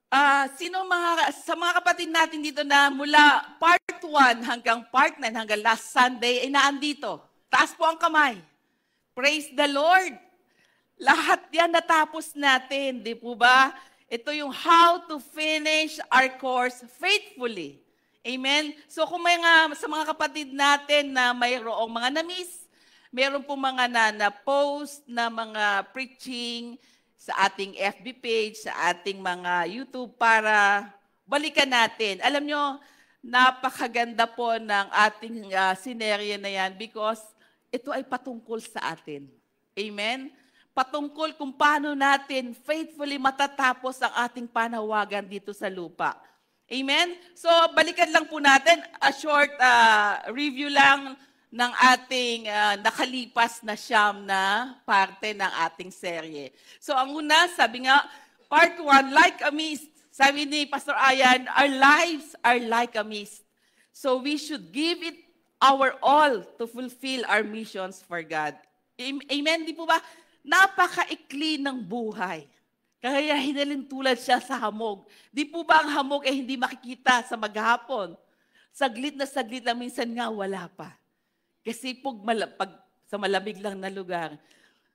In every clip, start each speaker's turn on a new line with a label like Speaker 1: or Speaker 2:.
Speaker 1: Sa mga kapatid natin dito na mula part 1 hanggang part 9 hanggang last Sunday ay naandito? Taas po ang kamay. Praise the Lord. Lahat yan natapos natin, di po ba? Ito yung how to finish our course faithfully. Amen? So kung sa mga kapatid natin na mayroong mga na-miss, meron po mga na-post na mga preaching sa ating FB page, sa ating mga YouTube para balikan natin. Alam nyo, napakaganda po ng ating sinerya na yan because ito ay patungkol sa atin. Amen? Patungkol kung paano natin faithfully matatapos ang ating panawagan dito sa lupa. Amen? So, balikan lang po natin, a short review lang ng ating nakalipas na siyam na parte ng ating serye. So, ang una, sabi nga, part 1, like a mist. Sabi ni Pastor Ayan, our lives are like a mist. So, we should give it our all to fulfill our missions for God. Amen? Di po ba? Napakaikli ng buhay. Kaya hinalin tulad siya sa hamog. Di po ba ang hamog ay hindi makikita sa maghapon? Saglit na saglit lang, minsan nga wala pa. Kasi pag sa malamig lang na lugar,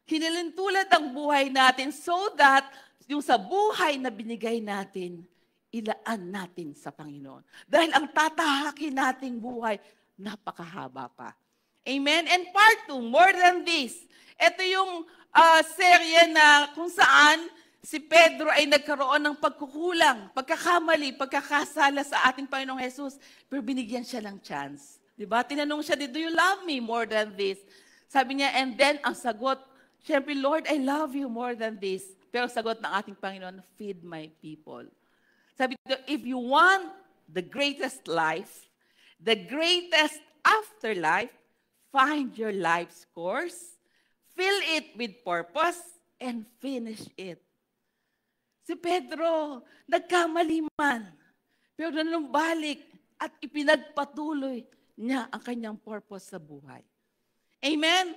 Speaker 1: hinalin tulad ang buhay natin so that yung sa buhay na binigay natin, ilaan natin sa Panginoon. Dahil ang tatahakin nating buhay, napakahaba pa. Amen? And part 2, more than this. Ito yung serye na kung saan si Pedro ay nagkaroon ng pagkukulang, pagkakamali, pagkakasala sa ating Panginoong Jesus, pero binigyan siya ng chance. Diba? Tinanong siya, do you love me more than this? Sabi niya, and then ang sagot, syempre, Lord, I love you more than this. Pero sagot ng ating Panginoon, feed my people. Sabi niya, if you want the greatest life, the greatest afterlife, find your life's course, fill it with purpose, and finish it. Si Pedro, nagkamali man, pero nanumbalik at ipinagpatuloy niya ang kanyang purpose sa buhay. Amen?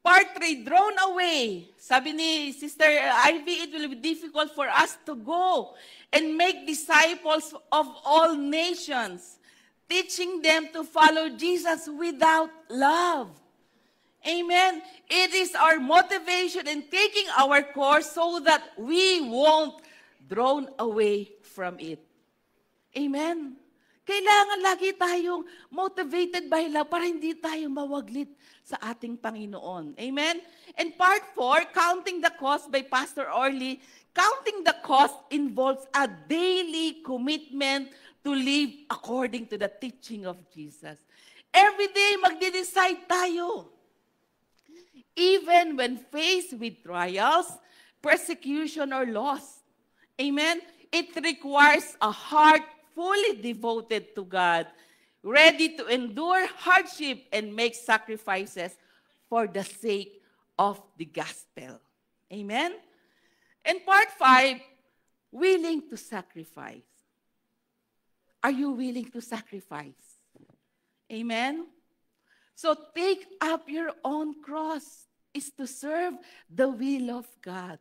Speaker 1: Part 3, drawn away. Sabi ni Sister Ivy, it will be difficult for us to go and make disciples of all nations, teaching them to follow Jesus without love. Amen? It is our motivation in taking our course so that we won't drawn away from it. Amen? Kailangan lagi tayong motivated by love para hindi tayo mawaglit sa ating Panginoon. Amen? And part 4, Counting the Cost by Pastor Orly. Counting the cost involves a daily commitment to live according to the teaching of Jesus. Every day, magde-decide tayo. Even when faced with trials, persecution, or loss. Amen? It requires a heart fully devoted to God, ready to endure hardship and make sacrifices for the sake of the gospel. Amen? And part 5, willing to sacrifice. Are you willing to sacrifice? Amen? So take up your own cross is to serve the will of God.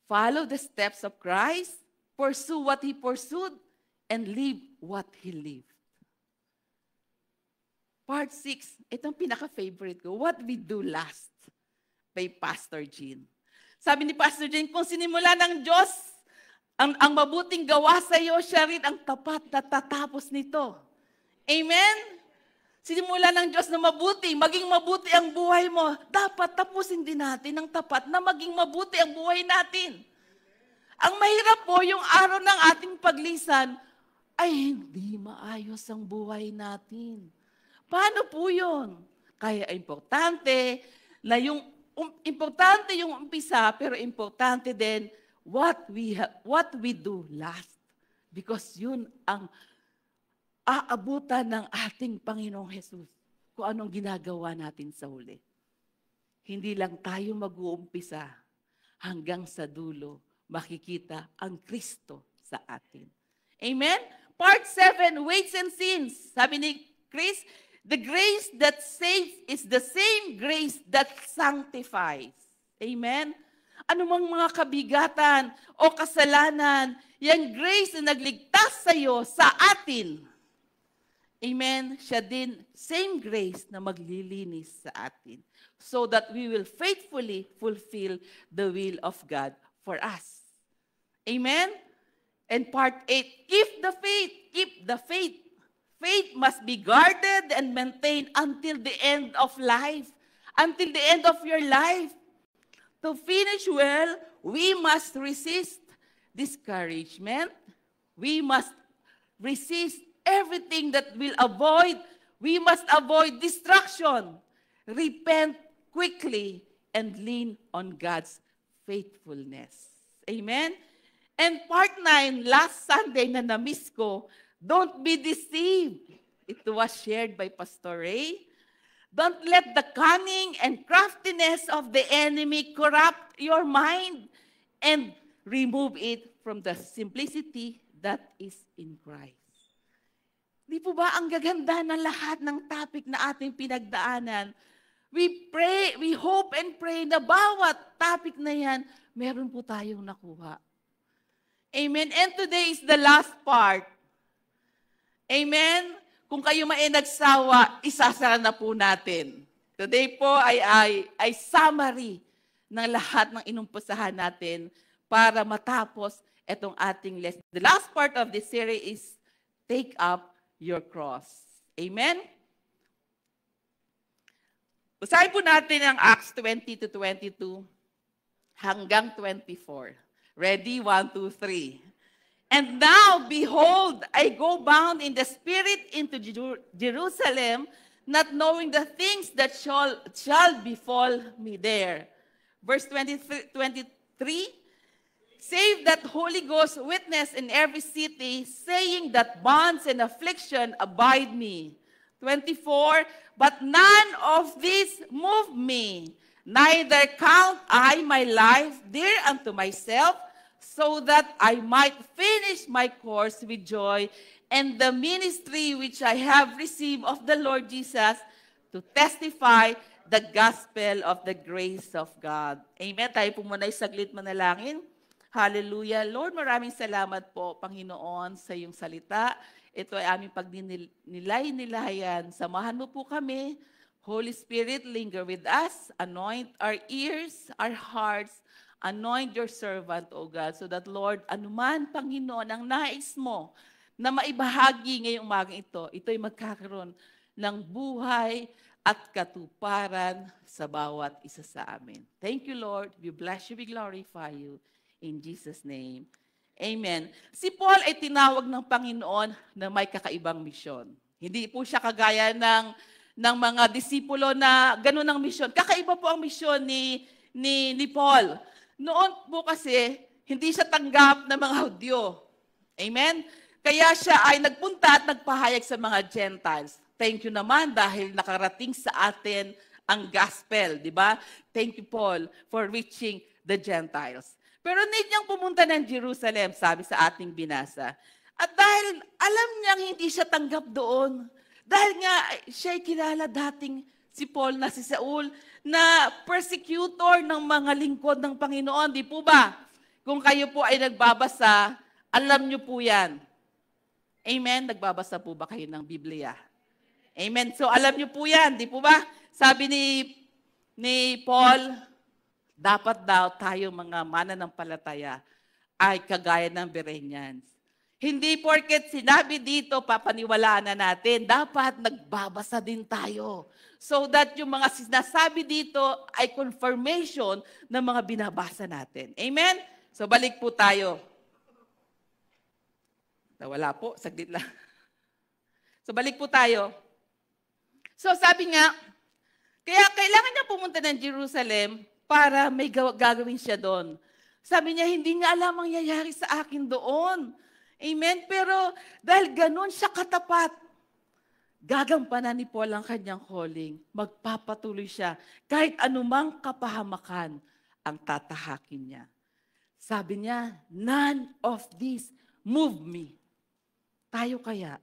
Speaker 1: Follow the steps of Christ, pursue what He pursued, and live what He lived. Part 6, itong pinaka-favorite ko, What We Do Last by Pastor Jean. Sabi ni Pastor Jean, kung sinimula ng Diyos ang mabuting gawa sa iyo, siya rin ang tapat na tatapos nito. Amen? Sinimula ng Diyos na mabuti, maging mabuti ang buhay mo, dapat tapusin din natin ng tapat na maging mabuti ang buhay natin. Ang mahirap po, yung araw ng ating paglisan, ay hindi maayos ang buhay natin. Paano po yun? Kaya importante na importante yung umpisa, pero importante din what we do last. Because yun ang aabutan ng ating Panginoong Jesus kung anong ginagawa natin sa huli. Hindi lang tayo mag-uumpisa hanggang sa dulo makikita ang Kristo sa atin. Amen? Part 7, weights and sins. Sabi ni Chris, the grace that saves is the same grace that sanctifies. Amen? anumang mga kabigatan o kasalanan, yung grace na nagligtas sa iyo, sa atin. Amen? Siya din, same grace na maglilinis sa atin so that we will faithfully fulfill the will of God for us. Amen? And part 8, keep the faith. Keep the faith. Faith must be guarded and maintained until the end of life. Until the end of your life. To finish well, we must resist discouragement. We must resist everything that will avoid. We must avoid distraction. Repent quickly and lean on God's faithfulness. Amen? And part 9, last Sunday na na-miss ko, don't be deceived. It was shared by Pastor Ray. Don't let the cunning and craftiness of the enemy corrupt your mind and remove it from the simplicity that is in Christ. Di po ba ang gaganda ng lahat ng topic na ating pinagdaanan? We pray, we hope and pray na bawat topic na yan, meron po tayong nakuha. Amen. And today is the last part. Amen. Kung kayo nagsawa, isasara na po natin. Today po ay summary ng lahat ng inumpusahan natin para matapos itong ating lesson. The last part of this series is take up your cross. Amen? Usahin po natin ang Acts 20 to 22 hanggang 24. Ready? 1, 2, 3. And now, behold, I go bound in the Spirit into Jerusalem, not knowing the things that shall befall me there. Verse 23, save that Holy Ghost witness in every city, saying that bonds and affliction abide me. 24, but none of these move me, neither count I my life dear unto myself, so that I might finish my course with joy and the ministry which I have received of the Lord Jesus to testify the gospel of the grace of God. Amen. Tayo po muna saglit manalangin. Hallelujah. Lord, maraming salamat po, Panginoon, sa iyong salita. Ito ay aming pagninilay-nilayan. Samahan mo po kami. Holy Spirit, linger with us. Anoint our ears, our hearts. Anoint your servant, O God, so that, Lord, anuman, Panginoon, ang nais mo na maibahagi ngayong umagang ito ay magkakaroon ng buhay at katuparan sa bawat isa sa amin. Thank you, Lord. We bless you, we glorify you. In Jesus' name. Amen. Si Paul ay tinawag ng Panginoon na may kakaibang misyon. Hindi po siya kagaya ng mga disipulo na ganun ang misyon. Kakaiba po ang misyon ni Paul. Noon po kasi, hindi siya tanggap ng mga Hudyo. Amen? Kaya siya ay nagpunta at nagpahayag sa mga Gentiles. Thank you naman dahil nakarating sa atin ang gospel, di ba? Thank you, Paul, for reaching the Gentiles. Pero need niyang pumunta ng Jerusalem, sabi sa ating binasa. At dahil alam niyang hindi siya tanggap doon, dahil nga siya'y kilala dating si Paul na si Saul, na persecutor ng mga lingkod ng Panginoon, di po ba? Kung kayo po ay nagbabasa, alam niyo po yan. Amen? Nagbabasa po ba kayo ng Biblia? Amen? So alam niyo po yan, di po ba? Sabi ni Paul, dapat daw tayo mga mananampalataya ay kagaya ng Bereans. Hindi porket sinabi dito, papaniwalaan na natin. Dapat nagbabasa din tayo. So that yung mga sinasabi dito ay confirmation ng mga binabasa natin. Amen? So balik po tayo. Wala po, saglit lang. So balik po tayo. So sabi nga, kaya kailangan niya pumunta ng Jerusalem para may gagawin siya doon. Sabi niya, hindi nga alam ang yayari sa akin doon. Amen? Pero dahil ganun siya katapat, gagampanan ni Paul ang kanyang calling. Magpapatuloy siya kahit anumang kapahamakan ang tatahakin niya. Sabi niya, none of these move me. Tayo kaya,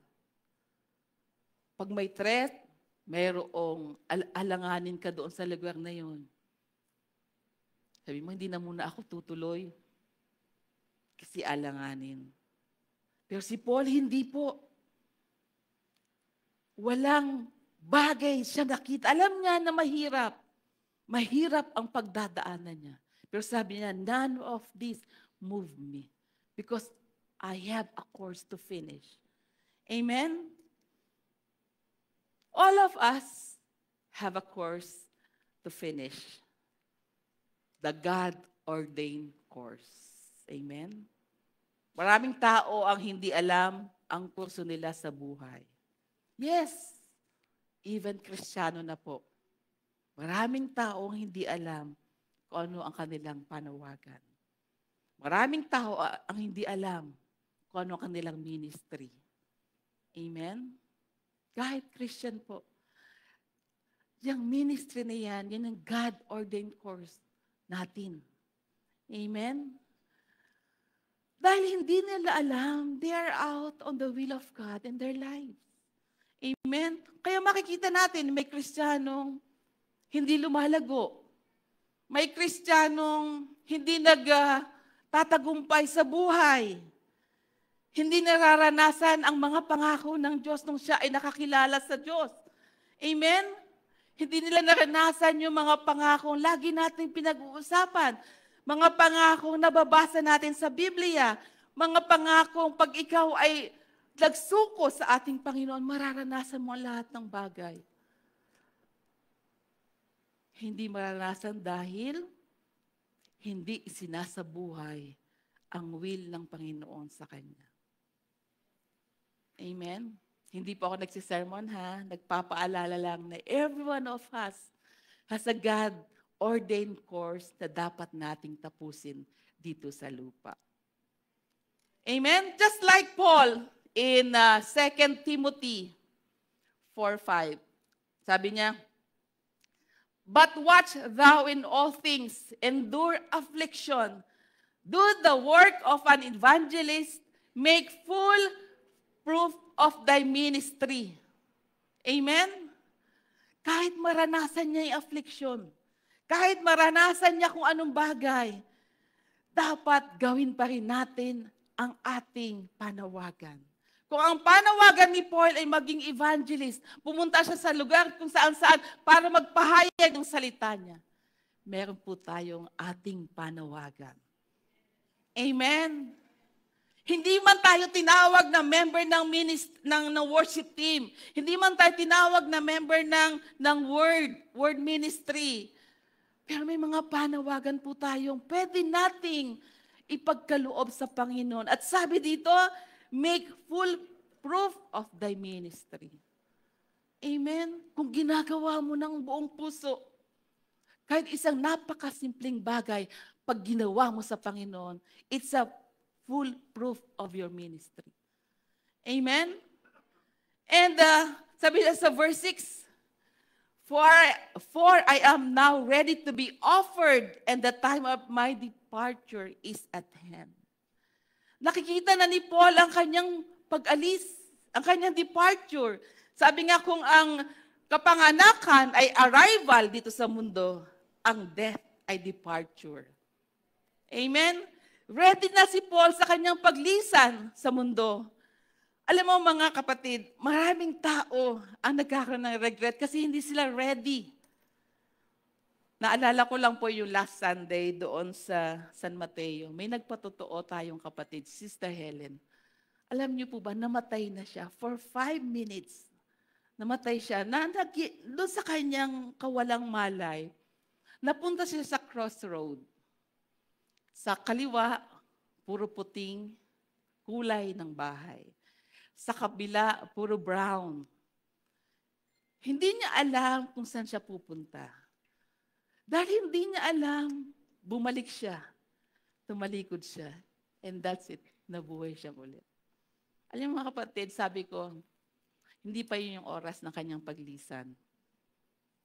Speaker 1: pag may threat, mayroong alanganin ka doon sa lugar na yun. Sabi mo, hindi na muna ako tutuloy kasi alanganin. Pero si Paul, hindi po. Walang bagay siya nakita. Alam niya na mahirap. Mahirap ang pagdadaanan niya. Pero sabi niya, none of this move me because I have a course to finish. Amen? All of us have a course to finish. The God-ordained course. Amen? Maraming tao ang hindi alam ang kurso nila sa buhay. Yes, even Kristiyano na po. Maraming tao ang hindi alam kung ano ang kanilang panawagan. Maraming tao ang hindi alam kung ano ang kanilang ministry. Amen? Kahit Christian po. Yung ministry na yan ang God-ordained course natin. Amen? Dahil hindi nila alam, they are out on the will of God in their lives. Amen? Kaya makikita natin, may Kristiyanong hindi lumalago. May Kristiyanong hindi nagtatagumpay sa buhay. Hindi nararanasan ang mga pangako ng Diyos nung siya ay nakakilala sa Diyos. Amen? Hindi nila naranasan yung mga pangakong lagi nating pinag-uusapan. Mga pangakong nababasa natin sa Biblia. Mga pangakong pag ikaw ay nagsuko sa ating Panginoon, mararanasan mo lahat ng bagay. Hindi mararanasan dahil hindi isinasabuhay ang will ng Panginoon sa Kanya. Amen? Hindi po ako nagsisermon ha. Nagpapaalala lang na every one of us has a God-ordained course na dapat nating tapusin dito sa lupa. Amen? Just like Paul in 2 Timothy 4:5. Sabi niya, but watch thou in all things, endure affliction, do the work of an evangelist, make full proof of thy ministry. Amen? Kahit maranasan niya yung affliction, kahit maranasan niya kung anong bagay, dapat gawin pa rin natin ang ating panawagan. Kung ang panawagan ni Paul ay maging evangelist, pumunta siya sa lugar kung saan-saan para magpahayag ng salita niya, meron po tayong ating panawagan. Amen? Hindi man tayo tinawag na member ng worship team. Hindi man tayo tinawag na member ng word ministry. Pero may mga panawagan po tayong pwede nating ipagkaloob sa Panginoon. At sabi dito, make full proof of thy ministry. Amen? Kung ginagawa mo ng buong puso, kahit isang napakasimpleng bagay, pag ginawa mo sa Panginoon, it's a full proof of your ministry. Amen? And sabi na sa verse 6, For I am now ready to be offered, and the time of my departure is at hand. Nakikita na ni Paul ang kanyang pag-alis, ang kanyang departure. Sabi nga kung ang kapanganakan ay arrival dito sa mundo, ang death ay departure. Amen? Ready na si Paul sa kanyang paglisan sa mundo. Alam mo mga kapatid, maraming tao ang nagkakaroon ng regret kasi hindi sila ready. Naalala ko lang po yung last Sunday doon sa San Mateo. May nagpatotoo tayong kapatid, Sister Helen. Alam niyo po ba, namatay na siya for 5 minutes. Namatay siya. Doon sa kanyang kawalang malay, napunta siya sa crossroad. Sa kaliwa, puro puting kulay ng bahay. Sa kabila, puro brown. Hindi niya alam kung saan siya pupunta. Dahil hindi niya alam, bumalik siya. Tumalikod siya. And that's it. Nabuhay siya ulit. Alam mo mga kapatid, sabi ko, hindi pa yun yung oras ng kanyang paglisan.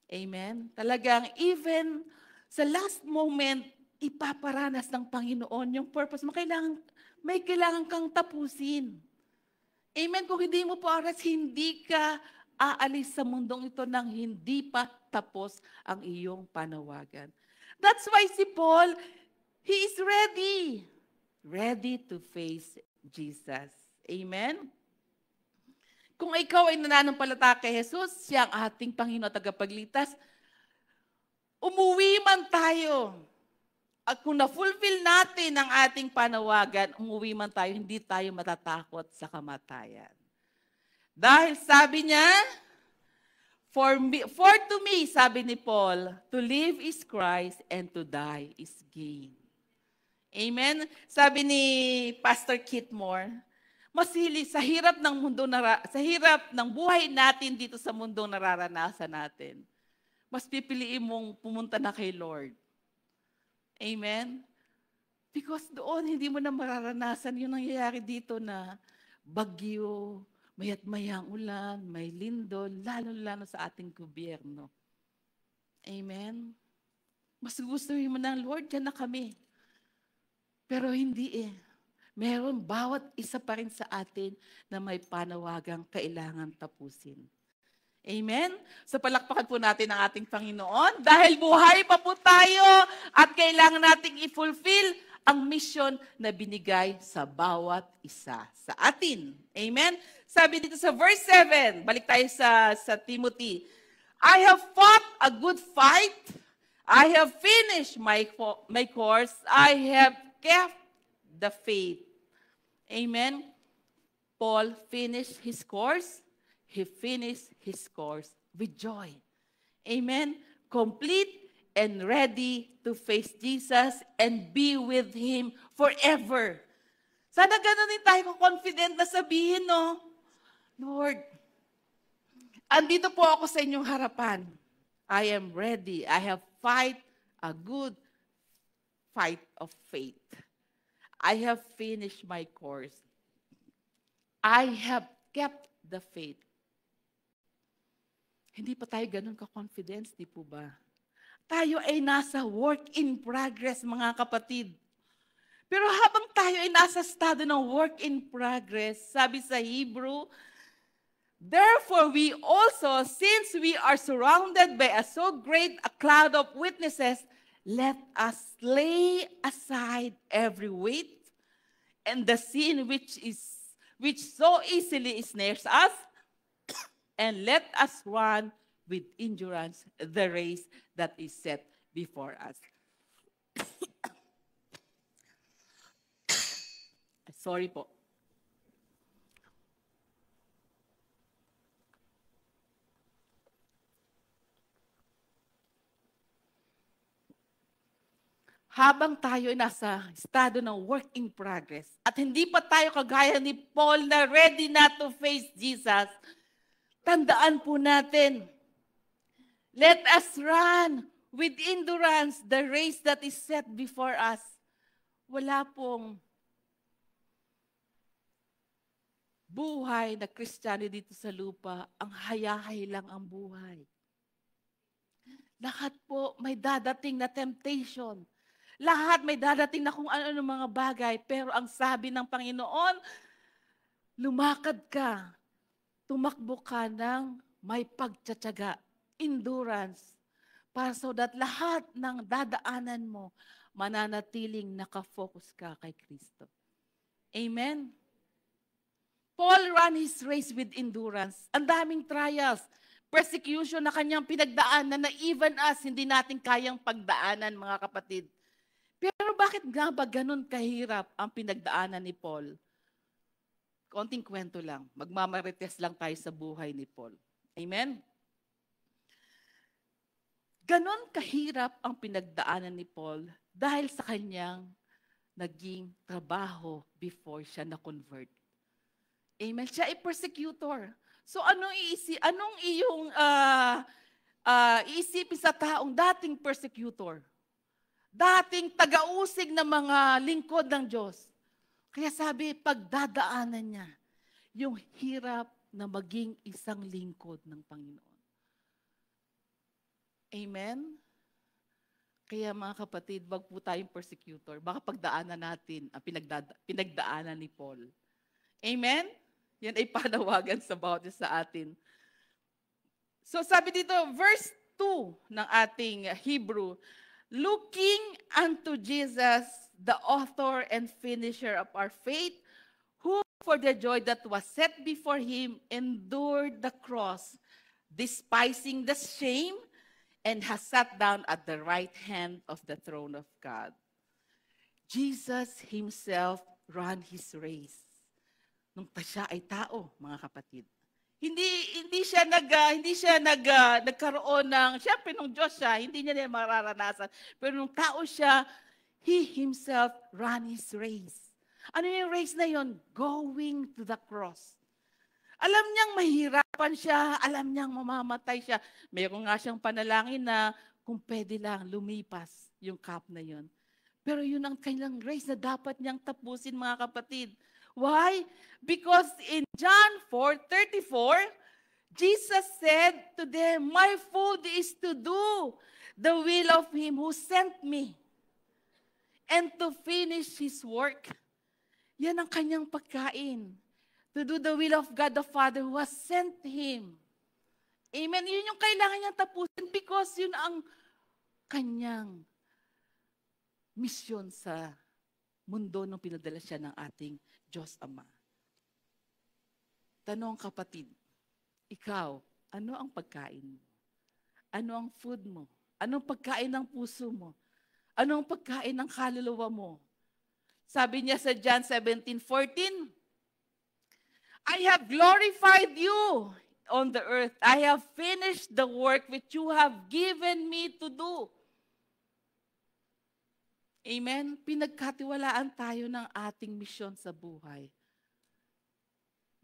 Speaker 1: Amen? Talagang even sa last moment, ipaparanas ng Panginoon yung purpose mo. May kailangan kang tapusin. Amen? Kung hindi mo po oras, hindi ka aalis sa mundong ito nang hindi pa tapos ang iyong panawagan. That's why si Paul, he is ready. Ready to face Jesus. Amen? Kung ikaw ay nananampalataya kay Jesus, siya ang ating Panginoon at tagapagligtas, umuwi man tayo. At kung na-fulfill natin ang ating panawagan, umuwi man tayo, hindi tayo matatakot sa kamatayan. Dahil sabi niya, for to me, sabi ni Paul, to live is Christ and to die is gain. Amen? Sabi ni Pastor Kit Moore, masili sa hirap ng mundo sa hirap ng buhay natin dito sa mundo nararanasan natin. Mas pipiliin mong pumunta na kay Lord. Amen? Because doon hindi mo na mararanasan yung nangyayari dito na bagyo, mayat mayang ulan, may lindol, lalo-lalo sa ating gobyerno. Amen? Mas gustuhin mo ng Lord, dyan na kami. Pero hindi eh. Meron bawat isa pa rin sa atin na may panawagang kailangan tapusin. Amen? So palakpakan po natin ang ating Panginoon dahil buhay pa po tayo at kailangan nating i-fulfill ang mission na binigay sa bawat isa sa atin. Amen? Sabi dito sa verse 7, balik tayo sa Timothy, I have fought a good fight. I have finished my course. I have kept the faith. Amen? Paul finished his course. He finished his course with joy. Amen? Complete and ready to face Jesus and be with Him forever. Sana gano'n din tayo confident na sabihin, no? Lord, andito po ako sa inyong harapan. I am ready. I have fight a good fight of faith. I have finished my course. I have kept the faith. Hindi pa tayo ganun ka-confidence, di po ba? Tayo ay nasa work in progress, mga kapatid. Pero habang tayo ay nasa estado ng work in progress, sabi sa Hebrew, therefore we also, since we are surrounded by so great a cloud of witnesses, let us lay aside every weight and the sin which so easily snares us, and let us run with endurance the race that is set before us. Sorry po. Habang tayo ay nasa estado ng work in progress at hindi pa tayo kagaya ni Paul na ready na to face Jesus, tandaan po natin, let us run with endurance the race that is set before us. Wala pong buhay na Kristiyano dito sa lupa, ang hayahay lang ang buhay. Lahat po may dadating na temptation. Lahat may dadating na kung ano-ano mga bagay. Pero ang sabi ng Panginoon, lumakad ka, tumakbo ka ng may pagtsatsaga, endurance, para so that lahat ng dadaanan mo, mananatiling nakafocus ka kay Kristo. Amen? Paul ran his race with endurance. Ang daming trials, persecution na kanyang pinagdaanan na even us, hindi natin kayang pagdaanan, mga kapatid. Pero bakit nga ba ganun kahirap ang pinagdaanan ni Paul? Konting kwento lang. Magmamarites lang tayo sa buhay ni Paul. Amen? Ganun kahirap ang pinagdaanan ni Paul dahil sa kanyang naging trabaho before siya na-convert. Amen? Siya ay persecutor. So anong iyong iisipin sa taong dating persecutor? Dating taga-usig ng mga lingkod ng Diyos. Kaya sabi, pagdadaanan niya, yung hirap na maging isang lingkod ng Panginoon. Amen? Kaya mga kapatid, wag po tayong persecutor. Baka pagdaanan natin ang pinagdaanan ni Paul. Amen? Yan ay panawagan sa bawat isa sa atin. So sabi dito, verse 2 ng ating Hebrew, looking unto Jesus, the author and finisher of our faith, who for the joy that was set before him endured the cross, despising the shame, and has sat down at the right hand of the throne of God. Jesus himself ran his race. Nung siya ay tao, mga kapatid. Hindi siya nagkaroon ng, syempre nung Diyos siya, hindi niya na mararanasan. Pero nung tao siya, he himself ran his race. Ano yung race na yon? Going to the cross. Alam niyang mahirapan siya, alam niyang mamamatay siya. Mayroon nga siyang panalangin na kung pwede lang lumipas yung cup na yon. Pero yun ang kanyang race na dapat niyang tapusin, mga kapatid. Why? Because in John 4:34, Jesus said to them, "My food is to do the will of him who sent me and to finish his work." Yan ang kanyang pagkain. To do the will of God the Father who has sent him. Amen. Yun yung kailangan niyang tapusin because yun ang kanyang misyon sa mundo nung pinadala siya ng ating Diyos Ama. Tanong kapatid, ikaw, ano ang pagkain mo? Ano ang food mo? Anong pagkain ng puso mo? Anong pagkain ng kaluluwa mo? Sabi niya sa John 17:14, I have glorified you on the earth. I have finished the work which you have given me to do. Amen? Pinagkatiwalaan tayo ng ating misyon sa buhay.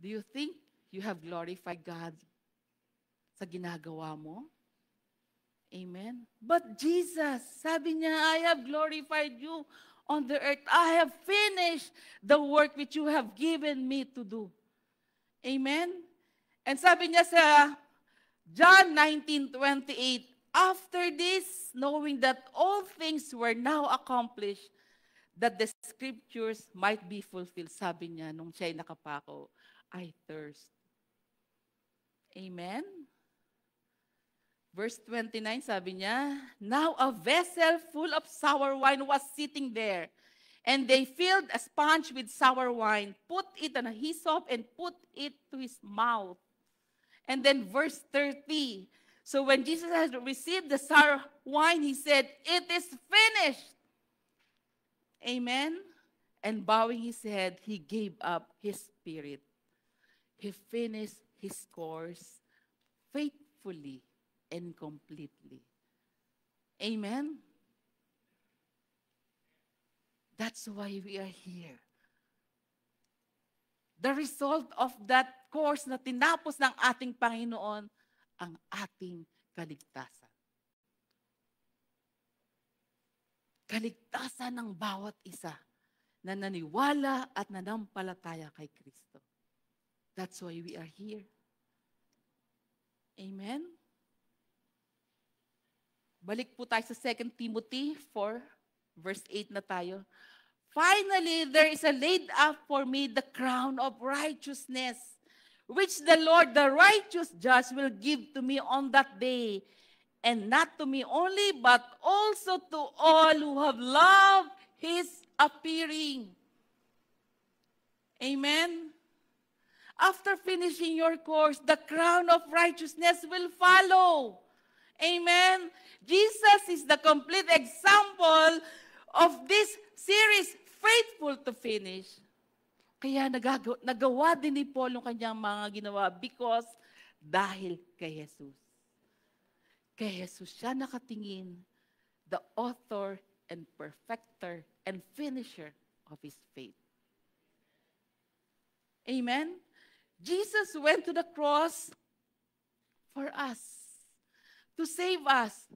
Speaker 1: Do you think you have glorified God sa ginagawa mo? Amen? But Jesus, sabi niya, I have glorified you on the earth. I have finished the work which you have given me to do. Amen? And sabi niya sa John 19:28, after this, knowing that all things were now accomplished, that the scriptures might be fulfilled. Sabi niya, nung siya'y nakapako, I thirst. Amen? Verse 29, sabi niya, now a vessel full of sour wine was sitting there, and they filled a sponge with sour wine, put it on a hyssop, and put it to his mouth. And then verse 30, so when Jesus had received the sour wine, he said, it is finished. Amen? And bowing his head, he gave up his spirit. He finished his course faithfully and completely. Amen? That's why we are here. The result of that course na tinapos ng ating Panginoon, ang ating kaligtasan. Kaligtasan ng bawat isa na naniwala at nanampalataya kay Kristo. That's why we are here. Amen? Balik po tayo sa 2 Timothy 4, verse 8 na tayo. Finally, there is a laid up for me the crown of righteousness, which the Lord, the righteous judge, will give to me on that day, and not to me only, but also to all who have loved his appearing. Amen? After finishing your course, the crown of righteousness will follow. Amen? Jesus is the complete example of this series, faithful to finish. Kaya nagawa din ni Paul yung kanyang mga ginawa because dahil kay Jesus. Kay Jesus siya nakatingin, the author and perfecter and finisher of his faith. Amen? Jesus went to the cross for us, to save us.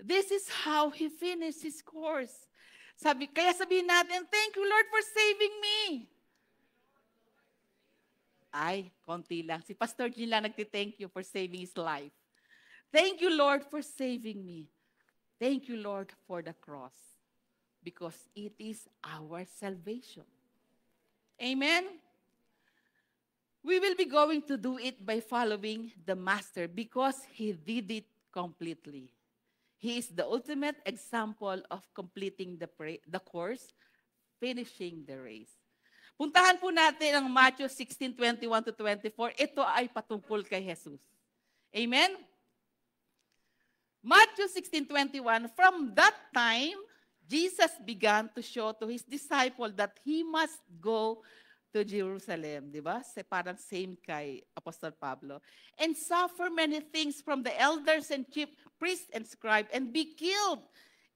Speaker 1: This is how he finished his course. Kaya sabihin natin, thank you Lord for saving me. Ay, konti lang. Si Pastor Jean lang nagti-thank you for saving his life. Thank you Lord for saving me. Thank you Lord for the cross. Because it is our salvation. Amen? We will be going to do it by following the Master because he did it completely. He is the ultimate example of completing the course, finishing the race. Puntahan po natin ang Matthew 16:21 to 24. Ito ay patungkol kay Jesus. Amen? Matthew 16:21, from that time, Jesus began to show to his disciple that he must go to Jerusalem, di ba? Parang same kay Apostle Pablo. And suffer many things from the elders and chief priests and scribes and be killed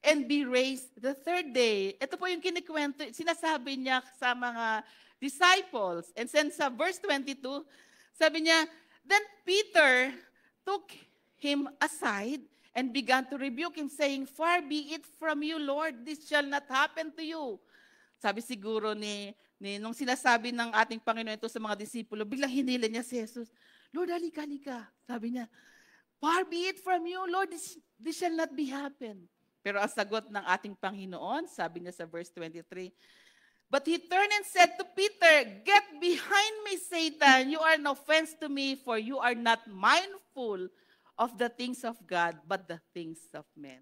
Speaker 1: and be raised the third day. Ito po yung kinikwento, sinasabi niya sa mga disciples. And then sa verse 22, sabi niya, then Peter took him aside and began to rebuke him, saying, far be it from you, Lord, this shall not happen to you. Sabi siguro nung sinasabi ng ating Panginoon ito sa mga disipulo, biglang hinila niya si Jesus. Lord, halika. Sabi niya, far be it from you, Lord, this shall not be happen. Pero ang sagot ng ating Panginoon, sabi niya sa verse 23, but he turned and said to Peter, get behind me, Satan. You are an offense to me, for you are not mindful of the things of God, but the things of men.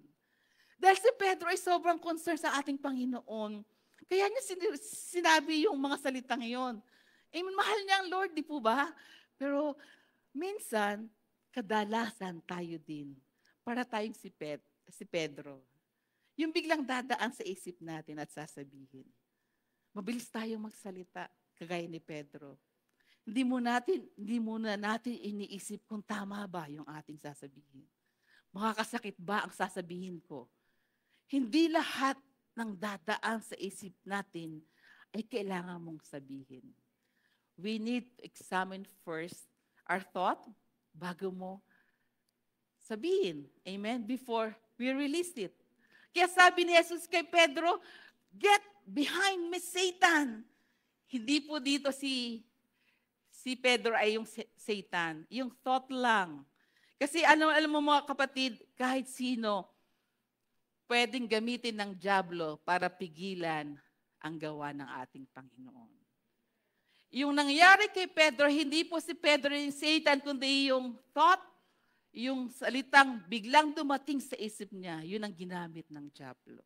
Speaker 1: Dahil si Pedro ay sobrang concerned sa ating Panginoon. Kaya niya sinabi yung mga salitang iyon. Mahal niya ang Lord, di po ba? Pero minsan, kadalasan tayo din. Para tayong si Pedro. Yung biglang dadaan sa isip natin at sasabihin. Mabilis tayong magsalita, kagaya ni Pedro. Hindi muna natin iniisip kung tama ba yung ating sasabihin. Makakasakit ba ang sasabihin ko? Hindi lahat ng dadaan sa isip natin ay kailangan mong sabihin. We need to examine first our thought bago mo sabihin. Amen? Before we release it. Kaya sabi ni Jesus kay Pedro, get behind me, Satan. Hindi po dito si Pedro ay yung Satan. Yung thought lang. Kasi alam mo mga kapatid, kahit sino, pwedeng gamitin ng dyablo para pigilan ang gawa ng ating Panginoon. Yung nangyari kay Pedro, hindi po si Pedro yung Satan, kundi yung thought, yung salitang biglang dumating sa isip niya, yun ang ginamit ng dyablo.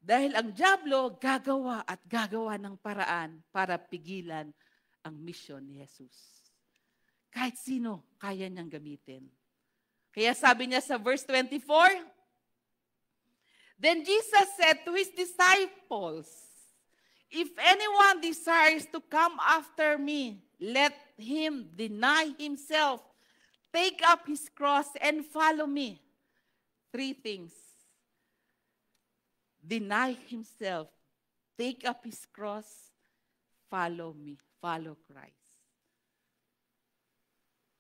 Speaker 1: Dahil ang dyablo gagawa at gagawa ng paraan para pigilan ang misyon ni Jesus. Kahit sino, kaya niyang gamitin. Kaya sabi niya sa verse 24, then Jesus said to his disciples, if anyone desires to come after me, let him deny himself, take up his cross, and follow me. 3 things. Deny himself, take up his cross, follow me, follow Christ.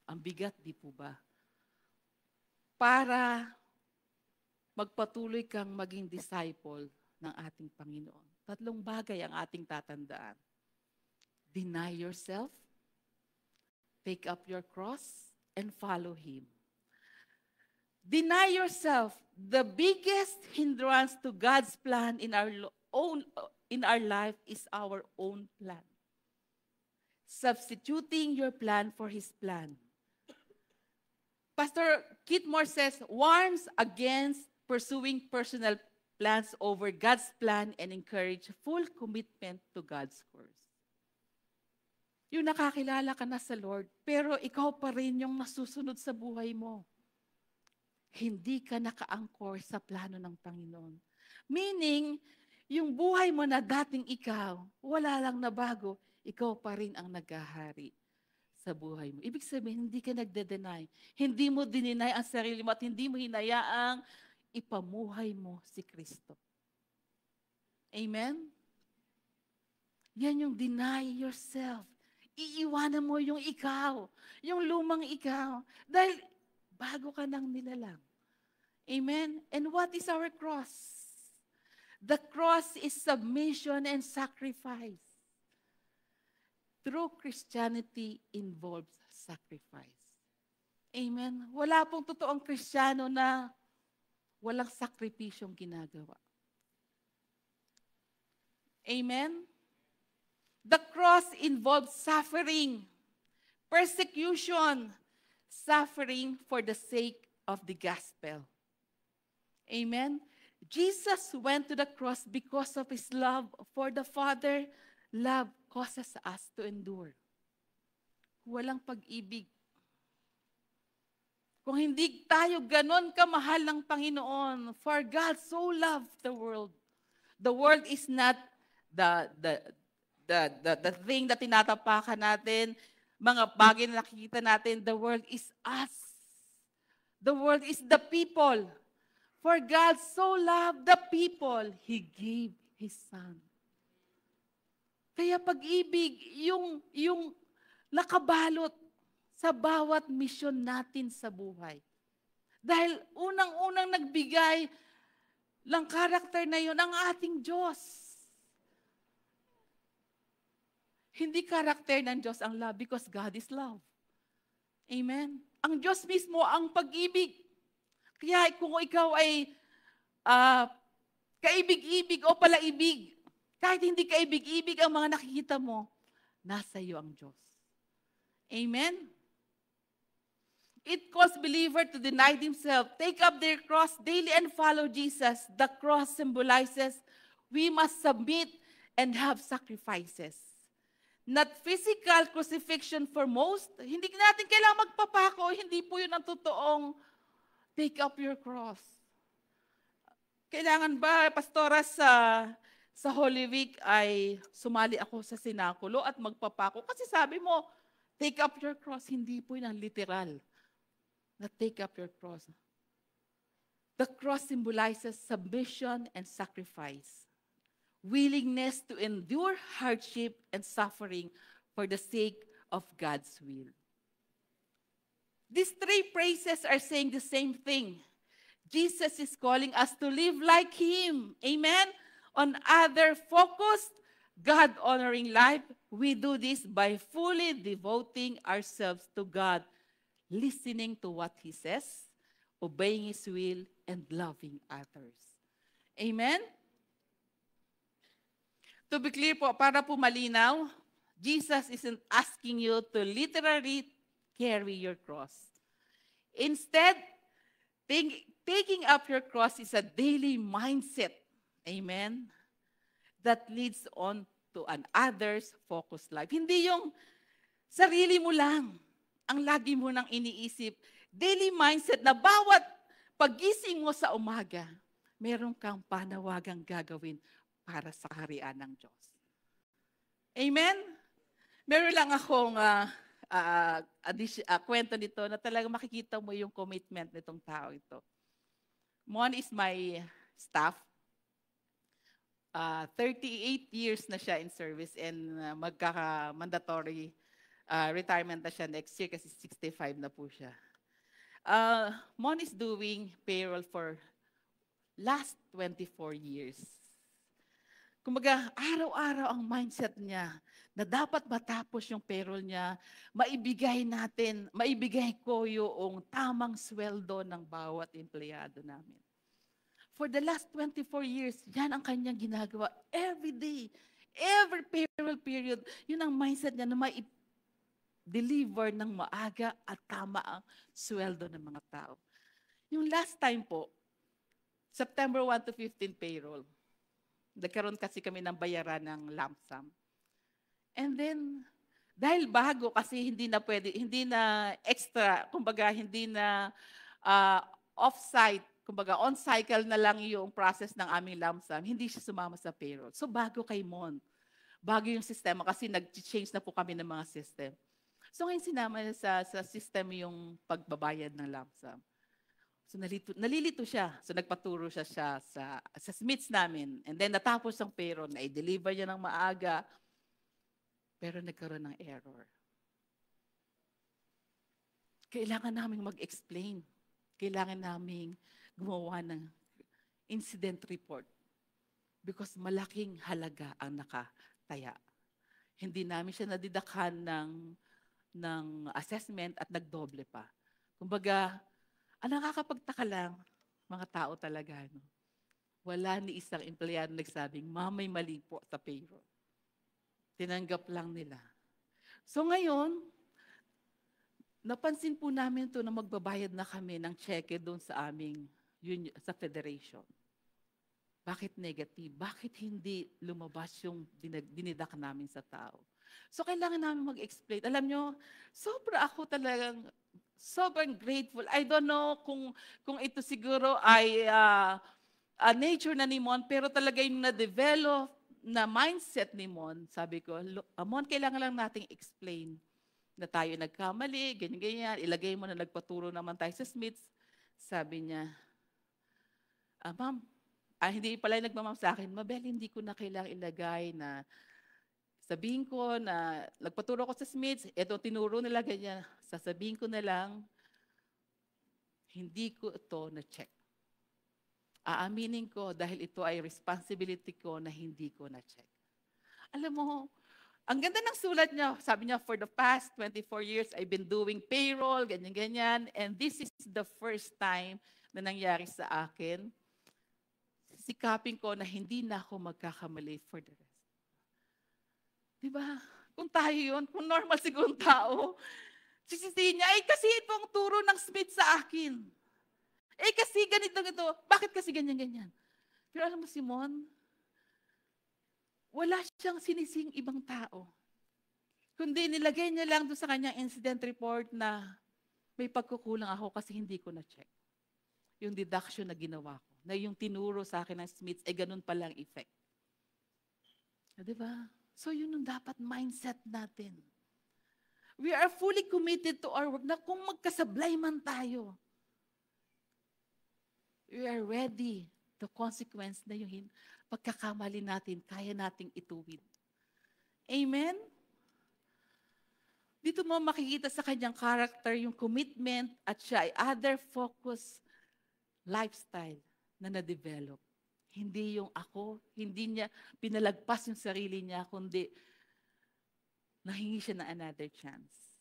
Speaker 1: Ang bigat, di po ba? Para magpatuloy kang maging disciple ng ating Panginoon. 3 bagay ang ating tatandaan. Deny yourself, take up your cross, and follow Him. Deny yourself. The biggest hindrance to God's plan in our life is our own plan. Substituting your plan for His plan. Pastor Keith Moore says, warns against pursuing personal plans over God's plan and encourage full commitment to God's course. Yung nakakilala ka na sa Lord, pero ikaw pa rin yung nasusunod sa buhay mo. Hindi ka naka-angkor sa plano ng Panginoon. Meaning, yung buhay mo na dating ikaw, wala lang na bago, ikaw pa rin ang naghahari sa buhay mo. Ibig sabihin, hindi ka nagde-deny. Hindi mo dininay ang sarili mo at hindi mo hinayaang ipamuhay mo si Kristo. Amen? Yan yung deny yourself. Iiwanan mo yung ikaw, yung lumang ikaw. Dahil bago ka nang nilalang. Amen? And what is our cross? The cross is submission and sacrifice. True Christianity involves sacrifice. Amen? Wala pong totoong Kristiyano na walang sakripisyong ginagawa. Amen? The cross involves suffering, persecution, suffering for the sake of the gospel. Amen? Jesus went to the cross because of His love for the Father. Love causes us to endure. Walang pag-ibig. Kung hindi tayo ganon kamahal ng Panginoon, for God so loved the world. The world is not the thing na tinatapakan natin, mga bagay na nakikita natin. The world is us. The world is the people. For God so loved the people, He gave His Son. Kaya pag-ibig, yung nakabalot sa bawat misyon natin sa buhay. Dahil unang-unang nagbigay ng karakter na yun, ang ating Diyos. Hindi karakter ng Diyos ang love because God is love. Amen? Ang Diyos mismo ang pag-ibig. Kaya kung ikaw ay kaibig-ibig o palaibig, kahit hindi kaibig-ibig ang mga nakikita mo, nasa iyo ang Diyos. Amen? It calls believer to deny themselves, take up their cross daily and follow Jesus. The cross symbolizes we must submit and have sacrifices. Not physical crucifixion for most. Hindi natin kailangan magpapako. Hindi po yun ang totoong take up your cross. Kailangan ba, pastora, sa Holy Week ay sumali ako sa sinakulo at magpapako? Kasi sabi mo, take up your cross. Hindi po yun ang literal. Na take up your cross. The cross symbolizes submission and sacrifice. Willingness to endure hardship and suffering for the sake of God's will. These three phrases are saying the same thing. Jesus is calling us to live like Him. Amen? On other-focused, God-honoring life, we do this by fully devoting ourselves to God, listening to what He says, obeying His will, and loving others. Amen? To be clear po, para po malinaw, Jesus isn't asking you to literally carry your cross. Instead, taking up your cross is a daily mindset, amen, that leads on to an others-focused life. Hindi yung sarili mo lang ang lagi mo nang iniisip. Daily mindset na bawat pagising mo sa umaga, meron kang panawagang gagawin para sa kaharian ng Diyos. Amen? Meron lang akong kwento nito na talagang makikita mo yung commitment nitong tao ito. Mon is my staff. 38 years na siya in service and magkaka-mandatory retirement na siya next year kasi 65 na po siya. Mon is doing payroll for last 24 years. Kumbaga, araw-araw ang mindset niya na dapat matapos yung payroll niya, maibigay ko yung tamang sweldo ng bawat empleyado namin. For the last 24 years, yan ang kanyang ginagawa. Every day, every payroll period, yun ang mindset niya na deliver ng maaga at tama ang sweldo ng mga tao. Yung last time po, September 1 to 15 payroll, nagkaroon kasi kami ng bayaran ng lump sum. And then, dahil bago kasi hindi na extra, kumbaga hindi na off-site, kumbaga on-cycle na lang yung process ng aming lump sum, hindi siya sumama sa payroll. So bago kay Mon, bago yung sistema kasi nag-change na po kami ng mga system. So ngayon sinama niya sa system yung pagbabayad ng lump sum. So nalilito siya. So nagpaturo siya sa Smiths namin. And then natapos ang payroll, na-deliver niya ng maaga, pero nagkaroon ng error. Kailangan namin mag-explain. Kailangan namin gumawa ng incident report because malaking halaga ang nakataya. Hindi namin siya nadidakhan ng assessment at nagdoble pa. Kumbaga, ang nakakapagtaka lang, mga tao talaga, no? Wala ni isang empleyado nagsabing, may mali po sa payroll. Tinanggap lang nila. So ngayon, napansin po namin to na magbabayad na kami ng cheque doon sa aming sa federation. Bakit negative? Bakit hindi lumabas yung dinidak namin sa tao? So, kailangan namin mag-explain. Alam nyo, sobrang grateful. I don't know kung ito siguro ay nature na ni Mon, pero talaga yung na-develop na mindset ni Mon, sabi ko, Mon, kailangan lang nating explain na tayo nagkamali, ganyan-ganyan, ilagay mo na nagpaturo naman tayo sa Smiths. Sabi niya, ma'am, hindi pala yung nagmamam sa akin, Mabel, hindi ko na kailangang ilagay na sabihin ko na nagpaturo ko sa Smiths, ito tinuro nila ganyan, sasabihin ko na lang, hindi ko ito na-check. Aaminin ko dahil ito ay responsibility ko na hindi ko na-check. Alam mo, ang ganda ng sulat niya. Sabi niya, for the past 24 years, I've been doing payroll, ganyan-ganyan, and this is the first time na nangyari sa akin. Sikapin ko na hindi na ako magkakamali for the rest. Diba? Kung tayo yun, kung normal sigurong tao, sisisihin niya, ay kasi ito ang turo ng Smith sa akin. Kasi ganito. Bakit kasi ganyan-ganyan? Pero alam mo, Simon, wala siyang sinising ibang tao. Kundi nilagay niya lang doon sa kanyang incident report na may pagkukulang ako kasi hindi ko na-check. Yung deduction na ginawa ko, na yung tinuro sa akin ng Smiths, ganun palang effect. Diba? So yun ang dapat mindset natin. We are fully committed to our work na kung magkasablay man tayo, we are ready. The consequence na yung pagkakamali natin, kaya nating ituwid. Amen? Dito mo makikita sa kanyang character yung commitment at siya ay other-focused lifestyle na na-develop. Hindi yung ako, hindi niya pinalagpas yung sarili niya, kundi nahingi siya ng another chance.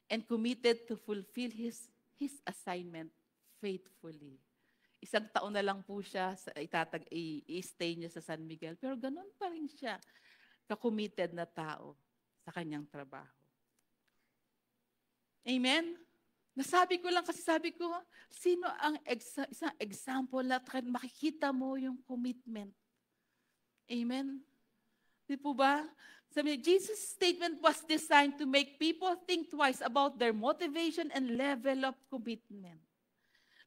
Speaker 1: And committed to fulfill his assignment faithfully. 1 taon na lang po siya, i-stay niya sa San Miguel. Pero ganun pa rin siya, ka-committed na tao sa kanyang trabaho. Amen? Nasabi ko lang kasi sabi ko, sino ang isang example na makikita mo yung commitment? Amen? Di po ba? Sabi niya, Jesus' statement was designed to make people think twice about their motivation and level of commitment.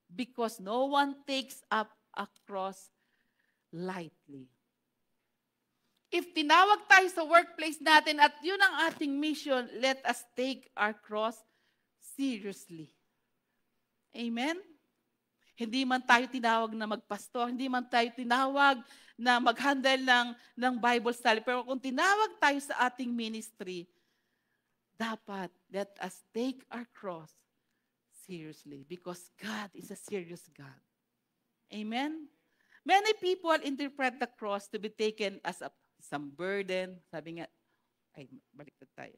Speaker 1: Because no one takes up a cross lightly. If tinawag tayo sa workplace natin at yun ang ating mission, let us take our cross seriously. Amen? Hindi man tayo tinawag na magpastor, hindi man tayo tinawag na mag-handle ng Bible study, pero kung tinawag tayo sa ating ministry, dapat let us take our cross seriously because God is a serious God. Amen? Many people interpret the cross to be taken as some burden. Sabi nga, baliktad tayo.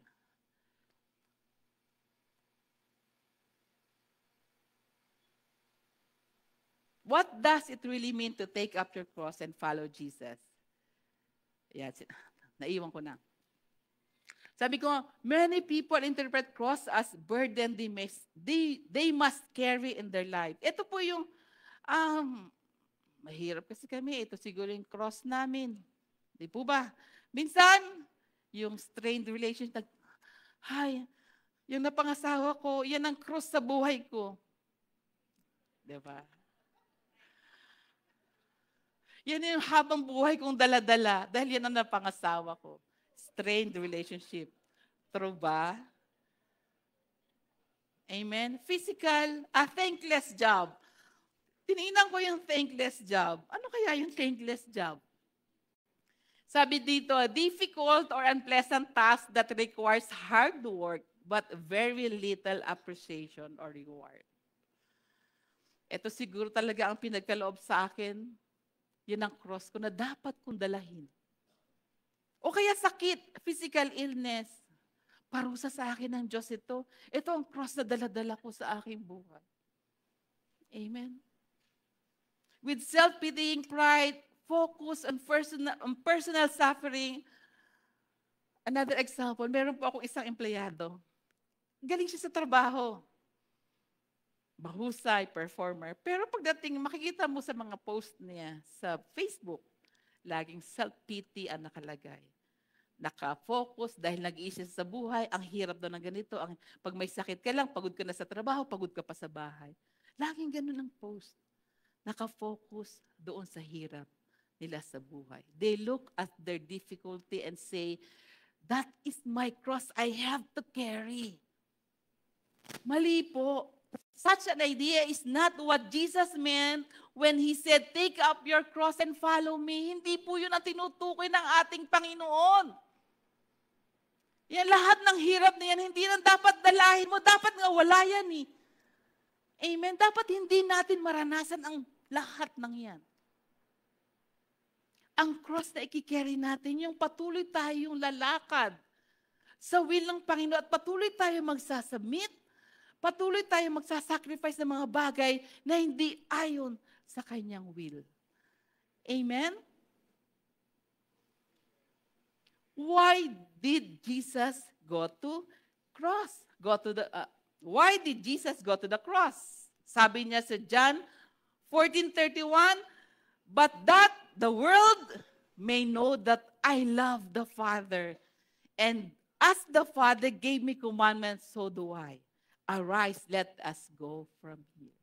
Speaker 1: What does it really mean to take up your cross and follow Jesus? Yan, naiwan ko na. Sabi ko, many people interpret cross as burden they must carry in their life. Ito po yung, mahirap kasi kami. Ito siguro yung cross namin. Di po ba? Minsan, yung strained relationship, yung napangasawa ko, yan ang cross sa buhay ko. Di ba? Yan yung habang buhay kong dala-dala dahil yan ang napangasawa ko. Strained relationship. True ba? Amen? Physical, thankless job. Tinignan ko yung thankless job. Ano kaya yung thankless job? Sabi dito, difficult or unpleasant task that requires hard work but very little appreciation or reward. Ito siguro talaga ang pinagkaloob sa akin. Yan ang cross ko na dapat kong dalahin. O kaya sakit, physical illness. Parusa sa akin ng Diyos ito. Ito ang cross na dala-dala ko sa aking buhay. Amen? With self-pitying pride, focus on personal suffering. Another example, meron po akong isang empleyado. Galing siya sa trabaho. mahusay performer. Pero pagdating, makikita mo sa mga post niya sa Facebook, laging self-pity ang nakalagay. Naka-focus dahil nag-iisip sa buhay, ang hirap daw ng ganito, pag may sakit ka lang, pagod ka na sa trabaho, pagod ka pa sa bahay. Laging ganun ang post. Naka-focus doon sa hirap nila sa buhay. They look at their difficulty and say, that is my cross I have to carry. Mali po. Such an idea is not what Jesus meant when He said, take up your cross and follow me. Hindi po yun ang tinutukoy ng ating Panginoon. Yan lahat ng hirap na yan, hindi na dapat dalahin mo. Dapat nga wala yan eh. Amen? Dapat hindi natin maranasan ang lahat ng yan. Ang cross na ikikerry natin, yung patuloy tayong lalakad sa will ng Panginoon at patuloy tayong magsasubmit. Patuloy tayong magsasacrifice ng mga bagay na hindi ayon sa kanyang will. Amen? Why did Jesus go to cross? Why did Jesus go to the cross? Sabi niya sa John 14:31, but that the world may know that I love the Father, and as the Father gave me commandments, so do I. Arise, let us go from here.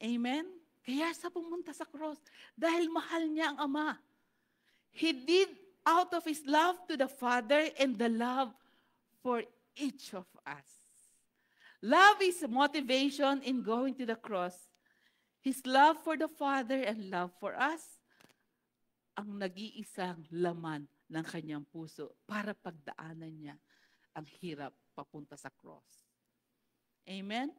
Speaker 1: Amen? Kaya sa pumunta sa cross, dahil mahal niya ang Ama. He did out of His love to the Father and the love for each of us. Love is motivation in going to the cross. His love for the Father and love for us, ang nag-iisang laman ng kanyang puso para pagdaanan niya ang hirap papunta sa cross. Amen?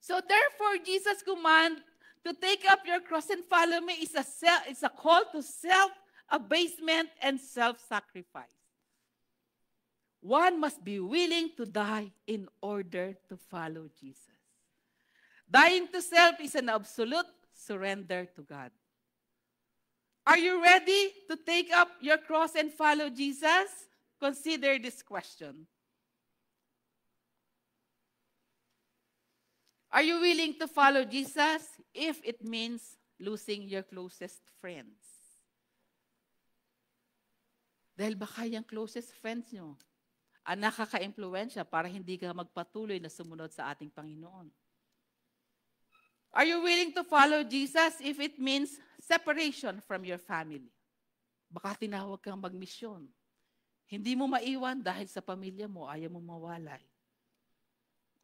Speaker 1: So therefore, Jesus' command to take up your cross and follow me is a call to self-abasement and self-sacrifice. One must be willing to die in order to follow Jesus. Dying to self is an absolute surrender to God. Are you ready to take up your cross and follow Jesus? Consider this question. Are you willing to follow Jesus if it means losing your closest friends? Dahil baka yung closest friends nyo ang nakaka-impluensya para hindi ka magpatuloy na sumunod sa ating Panginoon. Are you willing to follow Jesus if it means separation from your family? Baka tinawag kang magmisyon. Hindi mo maiwan dahil sa pamilya mo, ayaw mo mawalay.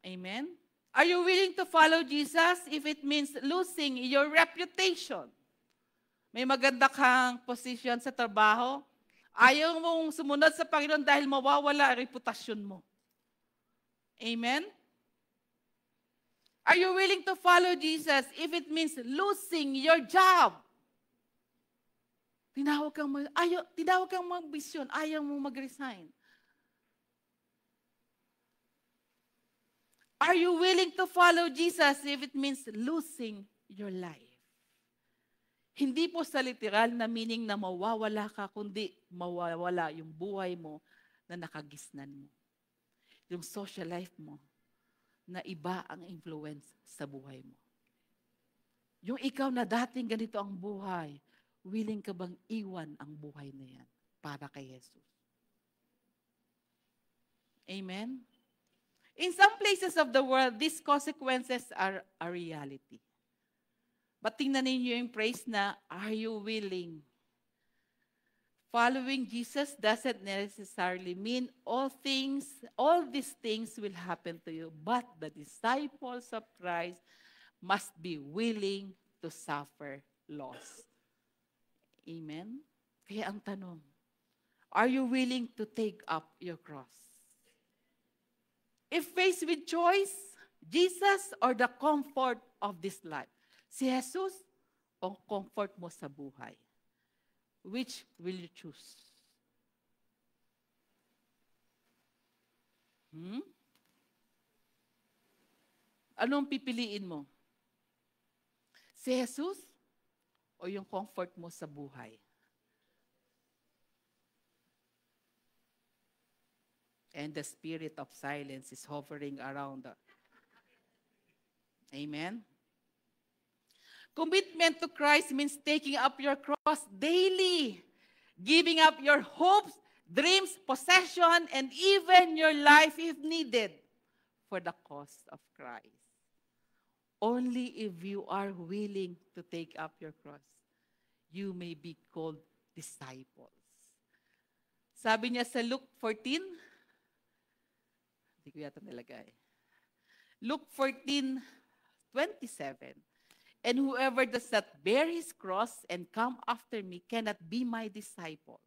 Speaker 1: Amen? Are you willing to follow Jesus if it means losing your reputation? May maganda kang position sa trabaho, ayaw mong sumunod sa Panginoon dahil mawawala ang reputasyon mo. Amen? Are you willing to follow Jesus if it means losing your job? Tinawag kang mag-vision, ayaw mong mag-resign. Are you willing to follow Jesus if it means losing your life? Hindi po sa literal na meaning na mawawala ka, kundi mawawala yung buhay mo na nakagisnan mo. Yung social life mo na iba ang influence sa buhay mo. Yung ikaw na dating ganito ang buhay, willing ka bang iwan ang buhay na yan para kay Jesus? Amen? In some places of the world, these consequences are a reality. But tingnan ninyo yung praise na, are you willing? Following Jesus doesn't necessarily mean all these things will happen to you. But the disciples of Christ must be willing to suffer loss. Amen? Kaya ang tanong, are you willing to take up your cross? If faced with choice, Jesus or the comfort of this life? Si Jesus o comfort mo sa buhay? Which will you choose? Anong pipiliin mo? Si Jesus o yung comfort mo sa buhay? And the spirit of silence is hovering around Amen? Commitment to Christ means taking up your cross daily, giving up your hopes, dreams, possession, and even your life if needed for the cause of Christ. Only if you are willing to take up your cross, you may be called disciples. Sabi niya sa Luke 14, hindi ko yata nilagay. Luke 14:27. And whoever does not bear his cross and come after me cannot be my disciples.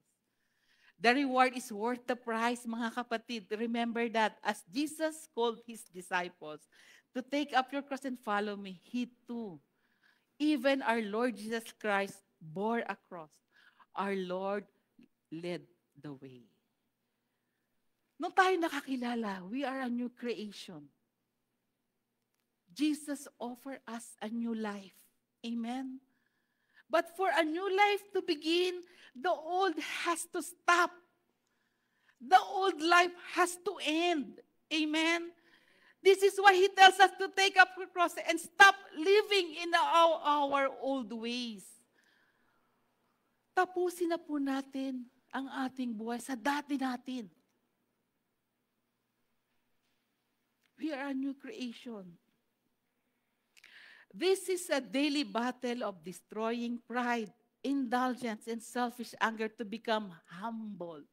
Speaker 1: The reward is worth the price, mga kapatid. Remember that as Jesus called his disciples to take up your cross and follow me, he too, even our Lord Jesus Christ, bore a cross. Our Lord led the way. Nung tayo nakakilala, we are a new creation. Jesus offered us a new life. Amen? But for a new life to begin, the old has to stop. The old life has to end. Amen? This is why He tells us to take up our cross and stop living in our old ways. Tapusin na po natin ang ating buhay sa dati natin. We are a new creation. This is a daily battle of destroying pride, indulgence, and selfish anger to become humble,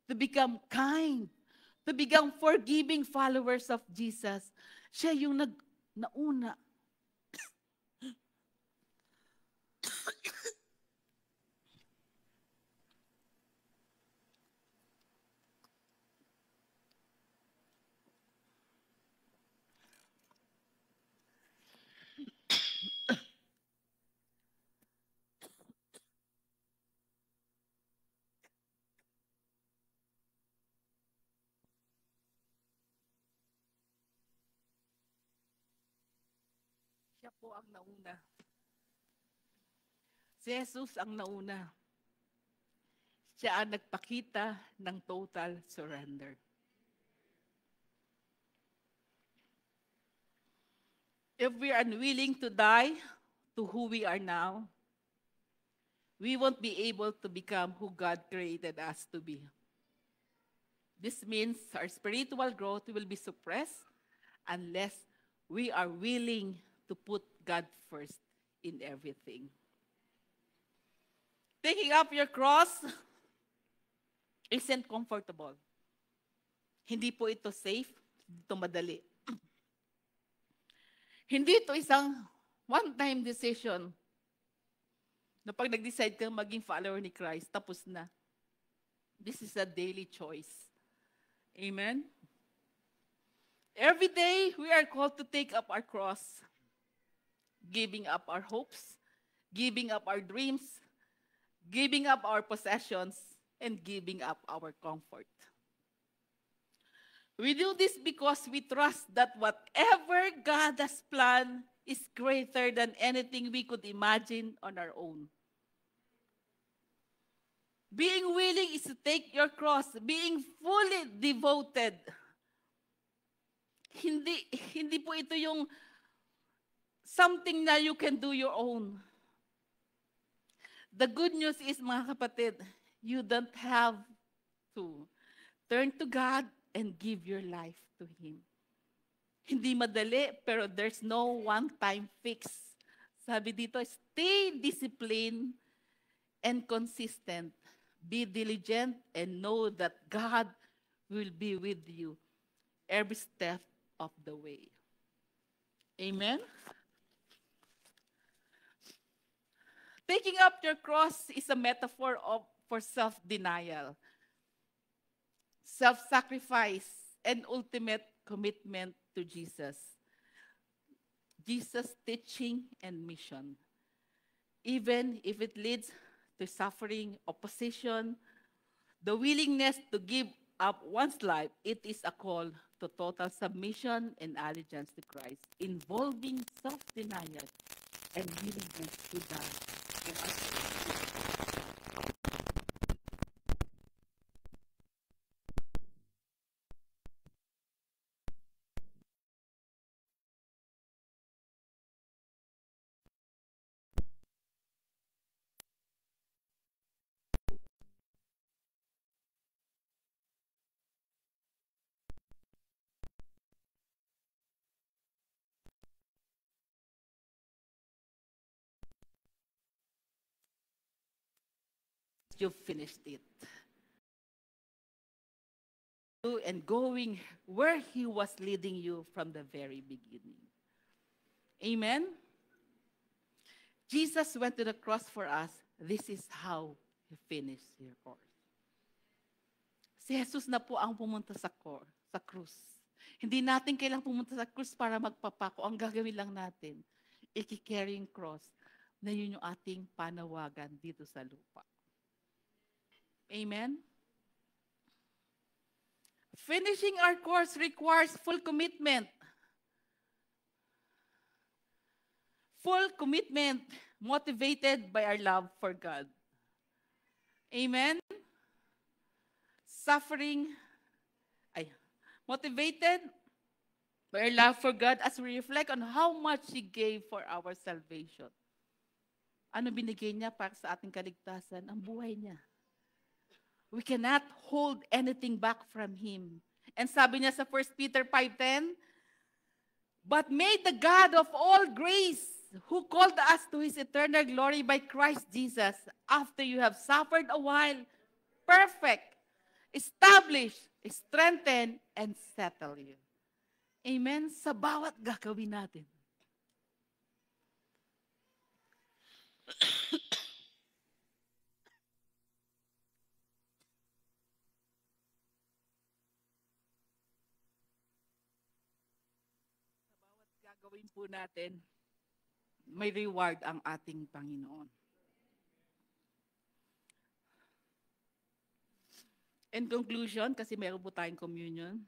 Speaker 1: to become kind, to become forgiving followers of Jesus. Siya yung nauna. Siya po ang nauna. Si Jesus ang nauna. Siya ang nagpakita ng total surrender. If we are unwilling to die to who we are now, we won't be able to become who God created us to be. This means our spiritual growth will be suppressed unless we are willing to put God first in everything. Taking up your cross isn't comfortable. Hindi po ito safe, ito madali. Hindi ito isang one-time decision na pag nag-decide kang maging follower ni Christ, tapos na. This is a daily choice. Amen? Every day, we are called to take up our cross, giving up our hopes, giving up our dreams, giving up our possessions, and giving up our comfort. We do this because we trust that whatever God has planned is greater than anything we could imagine on our own. Being willing is to take your cross, being fully devoted. Hindi po ito yung something na you can do your own. The good news is, mga kapatid, you don't have to turn to God and give your life to Him. Hindi madali, pero there's no one-time fix. Sabi dito, stay disciplined and consistent. Be diligent and know that God will be with you every step of the way. Amen? Taking up your cross is a metaphor for self-denial, self-sacrifice, and ultimate commitment to Jesus. Jesus' teaching and mission. Even if it leads to suffering, opposition, the willingness to give up one's life, it is a call to total submission and allegiance to Christ, involving self-denial and willingness to die. you finished it. And going where He was leading you from the very beginning. Amen? Jesus went to the cross for us. This is how He finished your course. Si Jesus na po ang pumunta sa krus. Hindi natin kailang pumunta sa krus para magpapako. Ang gagawin lang natin, i-carry yung cross na yun yung ating panawagan dito sa lupa. Amen? Finishing our course requires full commitment. Full commitment motivated by our love for God. Amen? Motivated by our love for God as we reflect on how much He gave for our salvation. Ano binigay niya para sa ating kaligtasan? Ang buhay niya. We cannot hold anything back from Him. And sabi niya sa 1 Peter 5:10, but may the God of all grace, who called us to His eternal glory by Christ Jesus, after you have suffered a while, perfect, establish, strengthen, and settle you. Amen? Sa bawat gagawin natin. Gagawin po natin, may reward ang ating Panginoon. In conclusion, kasi meron po tayong communion,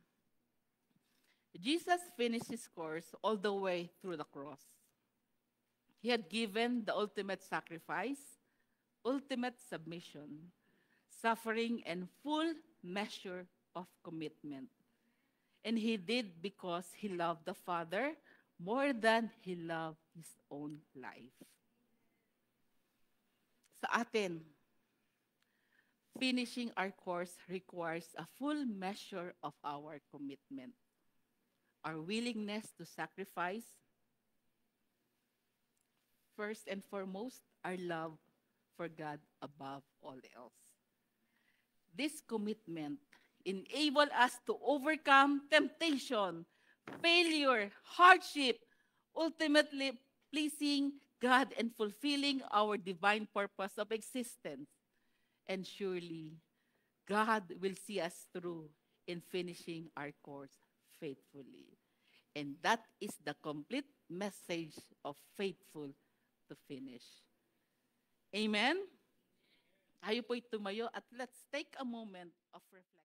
Speaker 1: Jesus finished His course all the way through the cross. He had given the ultimate sacrifice, ultimate submission, suffering, and full measure of commitment. And He did because He loved the Father more than He loved His own life. Sa atin, finishing our course requires a full measure of our commitment, our willingness to sacrifice, first and foremost, our love for God above all else. This commitment enables us to overcome temptation, failure, hardship, ultimately pleasing God and fulfilling our divine purpose of existence. And surely, God will see us through in finishing our course faithfully. And that is the complete message of faithful to finish. Amen? Tayo po'y tumayo at let's take a moment of reflection.